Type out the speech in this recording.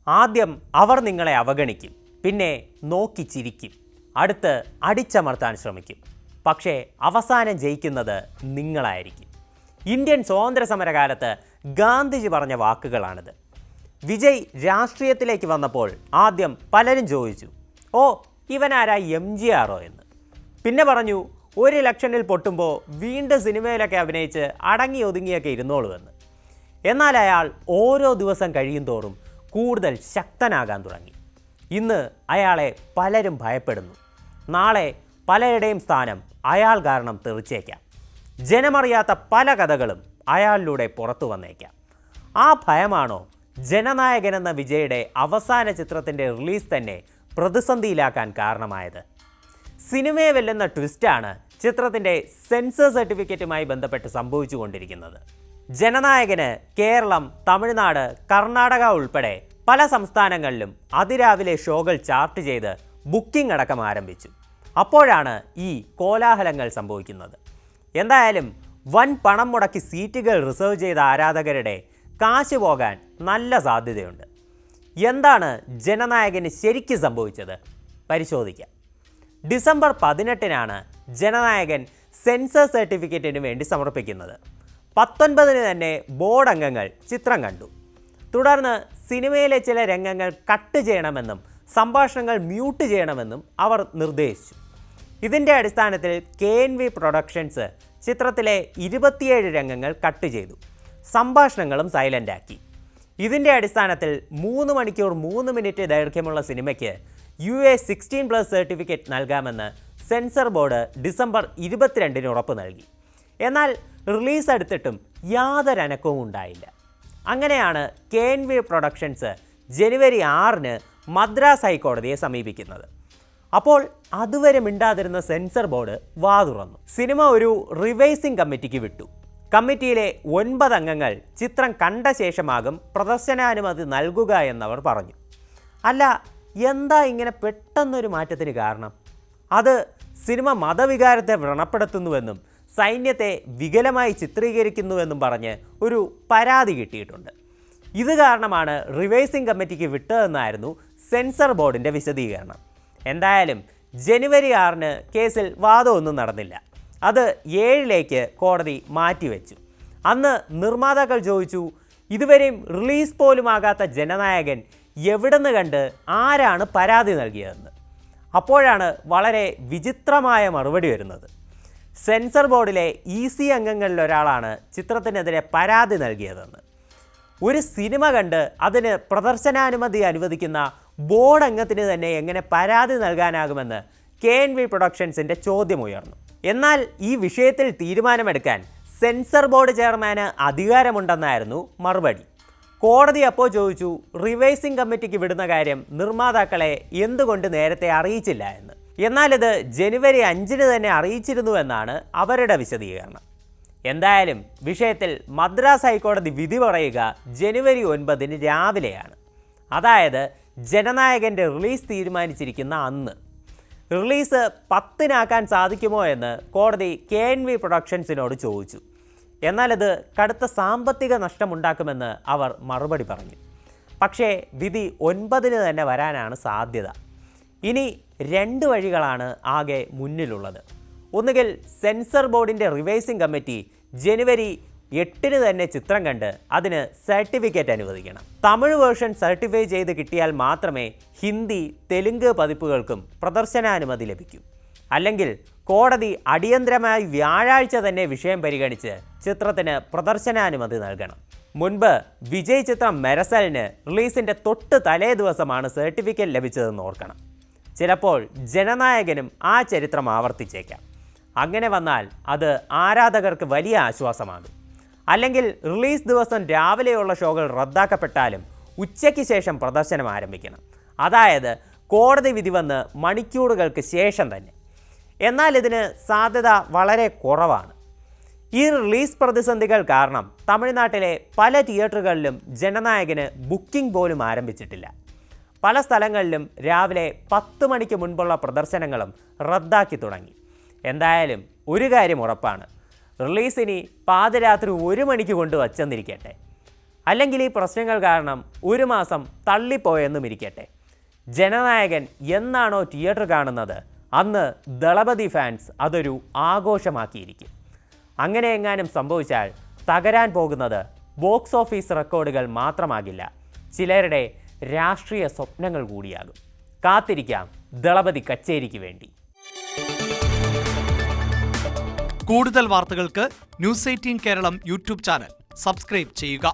ആദ്യം അവർ നിങ്ങളെ അവഗണിക്കും, പിന്നെ നോക്കി ചിരിക്കും, അടുത്ത് അടിച്ചമർത്താൻ ശ്രമിക്കും. പക്ഷേ അവസാനം ജയിക്കുന്നത് നിങ്ങളായിരിക്കും. ഇന്ത്യൻ സ്വാതന്ത്ര്യ സമരകാലത്ത് ഗാന്ധിജി പറഞ്ഞ വാക്കുകളാണിത്. വിജയ് രാഷ്ട്രീയത്തിലേക്ക് വന്നപ്പോൾ ആദ്യം പലരും ചോദിച്ചു, ഓ ഇവനാരാ MGR എന്ന്. പിന്നെ പറഞ്ഞു, ഒരു ഇലക്ഷനിൽ പൊട്ടുമ്പോൾ വീണ്ടും സിനിമയിലൊക്കെ അഭിനയിച്ച് അടങ്ങി ഒതുങ്ങിയൊക്കെ ഇരുന്നോളുമെന്ന്. എന്നാൽ അയാൾ ഓരോ ദിവസം കഴിയും തോറും കൂടുതൽ ശക്തനാകാൻ തുടങ്ങി. ഇന്ന് അയാളെ പലരും ഭയപ്പെടുന്നു. നാളെ പലരുടെയും സ്ഥാനം അയാൾ കാരണം തെറിച്ചേക്കാം. ജനമറിയാത്ത പല കഥകളും അയാളിലൂടെ പുറത്തു വന്നേക്കാം. ആ ഭയമാണോ ജനനായകൻ എന്ന വിജയുടെ അവസാന ചിത്രത്തിൻ്റെ റിലീസ് തന്നെ പ്രതിസന്ധിയിലാക്കാൻ കാരണമായത്? സിനിമയെ വെല്ലുന്ന ട്വിസ്റ്റാണ് ചിത്രത്തിൻ്റെ സെൻസർ സർട്ടിഫിക്കറ്റുമായി ബന്ധപ്പെട്ട് സംഭവിച്ചുകൊണ്ടിരിക്കുന്നത്. ജനനായകന് കേരളം, തമിഴ്നാട്, കർണാടക ഉൾപ്പെടെ പല സംസ്ഥാനങ്ങളിലും അതിരാവിലെ ഷോകൾ ചാർട്ട് ചെയ്ത് ബുക്കിംഗ് അടക്കം ആരംഭിച്ചു. അപ്പോഴാണ് ഈ കോലാഹലങ്ങൾ സംഭവിക്കുന്നത്. എന്തായാലും വൻ പണം മുടക്കി സീറ്റുകൾ റിസർവ് ചെയ്ത ആരാധകരുടെ കാശ് പോകാൻ നല്ല സാധ്യതയുണ്ട്. എന്താണ് ജനനായകന് ശരിക്കും സംഭവിച്ചത്? പരിശോധിക്കാം. ഡിസംബർ 18-നാണ് ജനനായകൻ സെൻസർ സർട്ടിഫിക്കറ്റിന് വേണ്ടി സമർപ്പിക്കുന്നത്. 19-ന് തന്നെ ബോർഡ് അംഗങ്ങൾ ചിത്രം കണ്ടു. തുടർന്ന് സിനിമയിലെ ചില രംഗങ്ങൾ കട്ട് ചെയ്യണമെന്നും സംഭാഷണങ്ങൾ മ്യൂട്ട് ചെയ്യണമെന്നും അവർ നിർദ്ദേശിച്ചു. ഇതിൻ്റെ അടിസ്ഥാനത്തിൽ KNV പ്രൊഡക്ഷൻസ് ചിത്രത്തിലെ 27 രംഗങ്ങൾ കട്ട് ചെയ്തു. സംഭാഷണങ്ങളും സൈലൻ്റാക്കി. ഇതിൻ്റെ അടിസ്ഥാനത്തിൽ 3 മണിക്കൂർ 3 മിനിറ്റ് ദൈർഘ്യമുള്ള സിനിമയ്ക്ക് UA16+ സർട്ടിഫിക്കറ്റ് നൽകാമെന്ന് സെൻസർ ബോർഡ് ഡിസംബർ 22-ന് ഉറപ്പ് നൽകി. എന്നാൽ റിലീസ് എടുത്തിട്ടും യാതൊരു അനക്കവും ഉണ്ടായില്ല. അങ്ങനെയാണ് KNV പ്രൊഡക്ഷൻസ് ജനുവരി 6-ന് മദ്രാസ് ഹൈക്കോടതിയെ സമീപിക്കുന്നത്. അപ്പോൾ അതുവരെ മിണ്ടാതിരുന്ന സെൻസർ ബോർഡ് വാതുറന്നു. സിനിമ ഒരു റിവൈസിംഗ് കമ്മിറ്റിക്ക് വിട്ടു. കമ്മിറ്റിയിലെ 9 അംഗങ്ങൾ ചിത്രം കണ്ട ശേഷമാകും പ്രദർശനാനുമതി നൽകുക എന്നവർ പറഞ്ഞു. അല്ല, എന്താ ഇങ്ങനെ പെട്ടെന്നൊരു മാറ്റത്തിന് കാരണം? അത് സിനിമ മതവികാരത്തെ വ്രണപ്പെടുത്തുന്നുവെന്നും സൈന്യത്തെ വികലമായി ചിത്രീകരിക്കുന്നുവെന്നും പറഞ്ഞ് ഒരു പരാതി കിട്ടിയിട്ടുണ്ട്. ഇത് കാരണമാണ് റിവൈസിംഗ് കമ്മിറ്റിക്ക് വിട്ടതെന്നായിരുന്നു സെൻസർ ബോർഡിൻ്റെ വിശദീകരണം. എന്തായാലും ജനുവരി 6-ന് കേസിൽ വാദമൊന്നും നടന്നില്ല. അത് 7-ലേക്ക് കോടതി മാറ്റിവെച്ചു. അന്ന് നിർമ്മാതാക്കൾ ചോദിച്ചു, ഇതുവരെയും റിലീസ് പോലുമാകാത്ത ജനനായകൻ എവിടുന്ന് കണ്ട് ആരാണ് പരാതി നൽകിയതെന്ന്. അപ്പോഴാണ് വളരെ വിചിത്രമായ മറുപടി വരുന്നത്. സെൻസർ ബോർഡിലെ EC അംഗങ്ങളിൽ ഒരാളാണ് ചിത്രത്തിനെതിരെ പരാതി നൽകിയതെന്ന്. ഒരു സിനിമ കണ്ട് അതിന് പ്രദർശനാനുമതി അനുവദിക്കുന്ന ബോർഡ് അംഗത്തിന് തന്നെ എങ്ങനെ പരാതി നൽകാനാകുമെന്ന് KNV പ്രൊഡക്ഷൻസിൻ്റെ ചോദ്യമുയർന്നു. എന്നാൽ ഈ വിഷയത്തിൽ തീരുമാനമെടുക്കാൻ സെൻസർ ബോർഡ് ചെയർമാന് അധികാരമുണ്ടെന്നായിരുന്നു മറുപടി. കോടതി അപ്പോൾ ചോദിച്ചു, റിവൈസിംഗ് കമ്മിറ്റിക്ക് വിടുന്ന കാര്യം നിർമ്മാതാക്കളെ എന്തുകൊണ്ട് നേരത്തെ അറിയിച്ചില്ല എന്ന്. എന്നാൽ ഇത് ജനുവരി 5-ന് തന്നെ അറിയിച്ചിരുന്നുവെന്നാണ് അവരുടെ വിശദീകരണം. എന്തായാലും വിഷയത്തിൽ മദ്രാസ് ഹൈക്കോടതി വിധി പറയുക ജനുവരി 9-ന് രാവിലെയാണ്. അതായത് ജനനായകൻ്റെ റിലീസ് തീരുമാനിച്ചിരിക്കുന്ന അന്ന്. റിലീസ് 10-നാക്കാൻ സാധിക്കുമോ എന്ന് കോടതി KNV പ്രൊഡക്ഷൻസിനോട് ചോദിച്ചു. എന്നാൽ ഇത് കടുത്ത സാമ്പത്തിക നഷ്ടമുണ്ടാക്കുമെന്ന് അവർ മറുപടി പറഞ്ഞു. പക്ഷേ വിധി 9-ന് തന്നെ വരാനാണ് സാധ്യത. ഇനി 2 വഴികളാണ് ആകെ മുന്നിലുള്ളത്. ഒന്നുകിൽ സെൻസർ ബോർഡിൻ്റെ റിവൈസിംഗ് കമ്മിറ്റി ജനുവരി 8-ന് തന്നെ ചിത്രം കണ്ട് അതിന് സർട്ടിഫിക്കറ്റ് അനുവദിക്കണം. തമിഴ് വേർഷൻ സർട്ടിഫൈ ചെയ്ത് കിട്ടിയാൽ മാത്രമേ ഹിന്ദി, തെലുങ്ക് പതിപ്പുകൾക്കും പ്രദർശനാനുമതി ലഭിക്കൂ. അല്ലെങ്കിൽ കോടതി അടിയന്തരമായി വ്യാഴാഴ്ച തന്നെ വിഷയം പരിഗണിച്ച് ചിത്രത്തിന് പ്രദർശനാനുമതി നൽകണം. മുൻപ് വിജയ് ചിത്രം മെരസലിന് റിലീസിൻ്റെ തൊട്ട് തലേ ദിവസമാണ് സർട്ടിഫിക്കറ്റ് ലഭിച്ചതെന്ന് ഓർക്കണം. ചിലപ്പോൾ ജനനായകനും ആ ചരിത്രം ആവർത്തിച്ചേക്കാം. അങ്ങനെ വന്നാൽ അത് ആരാധകർക്ക് വലിയ ആശ്വാസമാകും. അല്ലെങ്കിൽ റിലീസ് ദിവസം രാവിലെയുള്ള ഷോകൾ റദ്ദാക്കപ്പെട്ടാലും ഉച്ചയ്ക്ക് ശേഷം പ്രദർശനം ആരംഭിക്കണം. അതായത് കോടതി വിധി വന്ന് മണിക്കൂറുകൾക്ക് ശേഷം തന്നെ. എന്നാൽ ഇതിന് സാധ്യത വളരെ കുറവാണ്. ഈ റിലീസ് പ്രതിസന്ധികൾ കാരണം തമിഴ്നാട്ടിലെ പല തിയേറ്ററുകളിലും ജനനായകന് ബുക്കിംഗ് പോലും ആരംഭിച്ചിട്ടില്ല. പല സ്ഥലങ്ങളിലും രാവിലെ 10 മണിക്ക് മുൻപുള്ള പ്രദർശനങ്ങളും റദ്ദാക്കി തുടങ്ങി. എന്തായാലും ഒരു കാര്യം ഉറപ്പാണ്, റിലീസിനി പാതിരാത്രി 1 മണിക്ക് കൊണ്ട് വച്ചെന്നിരിക്കട്ടെ, അല്ലെങ്കിൽ ഈ പ്രശ്നങ്ങൾ കാരണം ഒരു മാസം തള്ളിപ്പോയെന്നും ഇരിക്കട്ടെ, ജനനായകൻ എന്നാണോ തിയേറ്റർ കാണുന്നത് അന്ന് ദളപതി ഫാൻസ് അതൊരു ആഘോഷമാക്കിയിരിക്കും. അങ്ങനെ എങ്ങാനും സംഭവിച്ചാൽ തകരാൻ പോകുന്നത് ബോക്സ് ഓഫീസ് റെക്കോർഡുകൾ മാത്രമാകില്ല, ചിലരുടെ രാഷ്ട്രീയ സ്വപ്നങ്ങൾ കൂടിയാകും. കാത്തിരിക്കാം ദളപതി കച്ചേരിക്ക് വേണ്ടി. കൂടുതൽ വാർത്തകൾക്ക് news 18 Keralam YouTube channel subscribe ചെയ്യുക.